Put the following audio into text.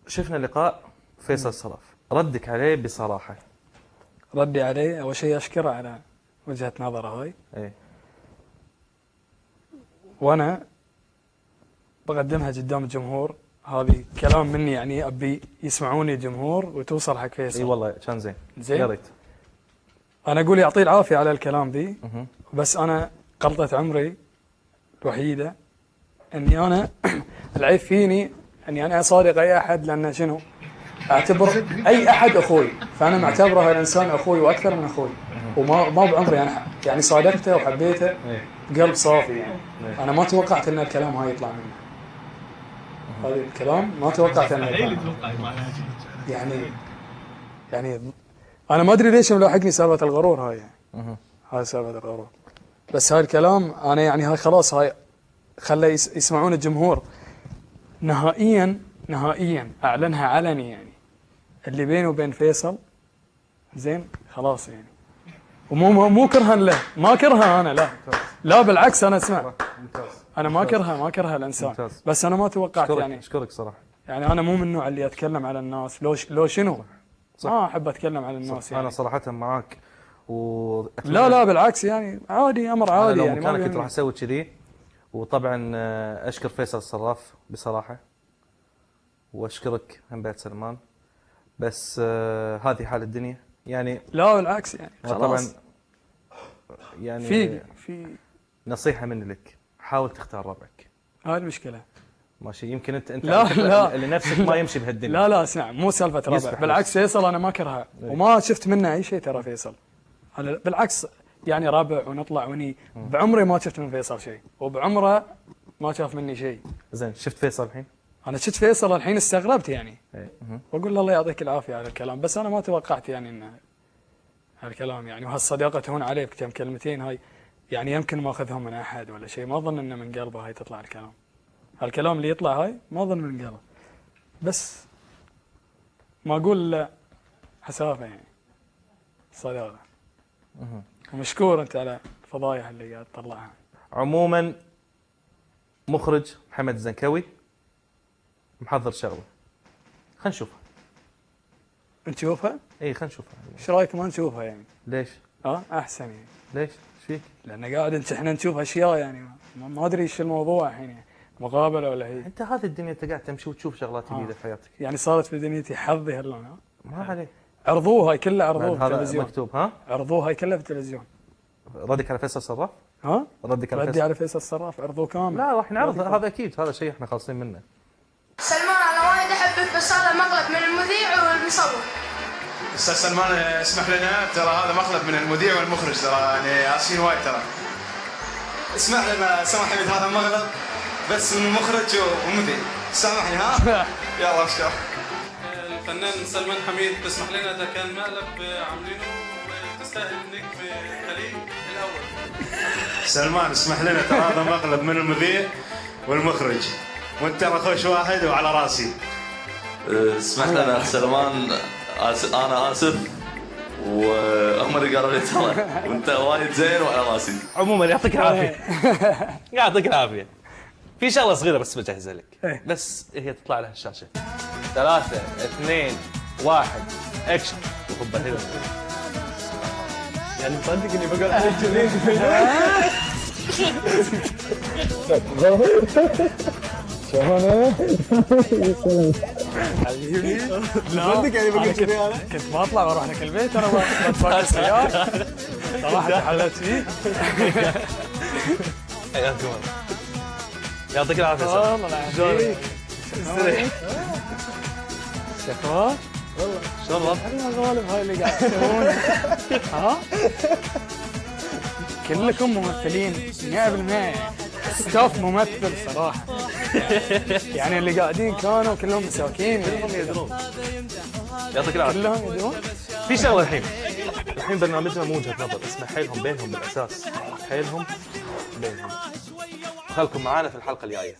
شفنا لقاء فيصل الصراف، ردك عليه بصراحة. ردي عليه أول شيء أشكره على وجهة نظره هاي. ايه. وأنا بقدمها قدام الجمهور، هذه كلام مني يعني أبي يسمعوني الجمهور وتوصل حق فيصل. اي والله كان زين. زين. يا ريت. أنا أقول يعطيه العافية على الكلام ذي. بس أنا غلطة عمري الوحيدة إني أنا العيب فيني إني أنا أصادق أي أحد، لأن شنو؟ أعتبر أي أحد أخوي، فأنا معتبره الإنسان أخوي وأكثر من أخوي، وما بعمري أنا يعني صادقته وحبيته بقلب صافي يعني. أنا ما توقعت إن الكلام هاي يطلع منه. هذا الكلام ما توقعت إنه يطلع منه. يعني أنا ما أدري ليش ملاحقني سالفة الغرور هاي يعني. هاي سالفة الغرور. بس هاي الكلام أنا يعني هاي خلاص هاي خلى يسمعون الجمهور. نهائيا أعلنها علني يعني. اللي بيني وبين فيصل زين خلاص يعني. ومو كرها له، ما كرها أنا، لا بالعكس. أنا اسمع، أنا ما كرها الإنسان، بس أنا ما توقعت يعني. أشكرك صراحة. يعني أنا مو من النوع اللي أتكلم على الناس لو شنو. ما أحب أتكلم على الناس يعني. أنا صراحة معاك لا بالعكس يعني عادي، أمر عادي أنا يعني. لو مكانك كنت راح أسوي كذي. وطبعا أشكر فيصل الصراف بصراحة، وأشكرك هم بعد سلمان. بس هذه حال الدنيا يعني. لا بالعكس يعني خلاص. طبعا يعني في نصيحة مني لك، حاول تختار ربعك. هاي المشكلة. ماشي، يمكن انت لا اللي نفسك ما يمشي بهالدنيا. لا اسمع، مو سالفة ربع، بالعكس فيصل انا ما كرهه وما شفت منه اي شيء. ترى فيصل انا بالعكس يعني ربع ونطلع وني. بعمري ما شفت من فيصل شيء، وبعمره ما شاف مني شيء. زين، شفت فيصل الحين؟ انا شفت فيصل الحين استغربت يعني. واقول له الله يعطيك العافية على الكلام، بس انا ما توقعت يعني ان هالكلام يعني. وهالصداقة تهون عليك كم كلمتين هاي يعني. يمكن ما اخذهم من احد ولا شيء، ما اظن انه من قلبه هاي تطلع الكلام. هالكلام اللي يطلع هاي ما اظن من قلبه، بس ما اقول حسافه يعني صداقه. ومشكور انت على الفضايح اللي قاعد تطلعها. عموما مخرج محمد الزنكوي محضر شغله، خلينا نشوفها. نشوفها؟ اي خلينا نشوفها. ايش رايك ما نشوفها يعني؟ ليش؟ احسن يعني. ليش؟ ايش فيك؟ لان قاعد احنا نشوف اشياء يعني ما ادري ايش الموضوع الحين يعني. مقابله ولا هي؟ انت هذه الدنيا انت قاعد تمشي وتشوف شغلات جديده في حياتك. يعني صارت في دنيتي حظي هاللون. ما عليه. عرضوها هاي كلها، عرضوها في التلفزيون. هذا مكتوب. عرضوها هاي كلها في التلفزيون. ردك على فيصل الصراف؟ ردي على فيصل الصراف عرضوه كامل. لا راح نعرض، هذا اكيد، هذا شيء احنا خالصين منه. سلمان انا وايد احبك، بس هذا مقلب من المذيع والمصور. استاذ سلمان اسمح لنا، ترى هذا مقلب من المذيع والمخرج، ترى يعني اسفين وايد. ترى اسمح لنا سمح حميد، هذا مقلب بس من المخرج والمذيع، سامحني ها. يلا اشكر الفنان سلمان حميد. تسمح لنا اذا كان مقلب عاملينه وتستاهل منك بالخليج الاول. سلمان اسمح لنا، ترى هذا مقلب من المذيع والمخرج، وانت ترى خوش واحد وعلى راسي. اسمح لنا سلمان، انا اسف وهم اللي قالوا لي ترى وانت وايد زين وعلى راسي. عموما يعطيك العافيه. يعطيك العافيه. في شغله صغيره بس بجهزها لك، بس هي تطلع لها الشاشه. 3 2 1 اكشن. وخبها يعني مصدق اني بقول عليك كذي؟ شلونه؟ حبيبي تصدق يعني بقول كذي؟ انا كنت بطلع واروح لك البيت، انا بتفاكر السيارة صراحة حلت فيه. حياكم الله. يعطيك العافيه. والله يعافيك. شكرا. والله شلون الوضع؟ احنا غالب هاي اللي قاعد تسوونه. ها؟ كلكم ممثلين 100%. ستاف ممثل صراحة. يعني اللي قاعدين كانوا كلهم مساكين. كلهم يدرون. يعطيك العافية. كلهم يدرون. في شغلة الحين برنامجنا مو وجهة نظر، اسمه حيلهم بينهم بالأساس. حيلهم بينهم. خلكم معانا في الحلقة الجاية.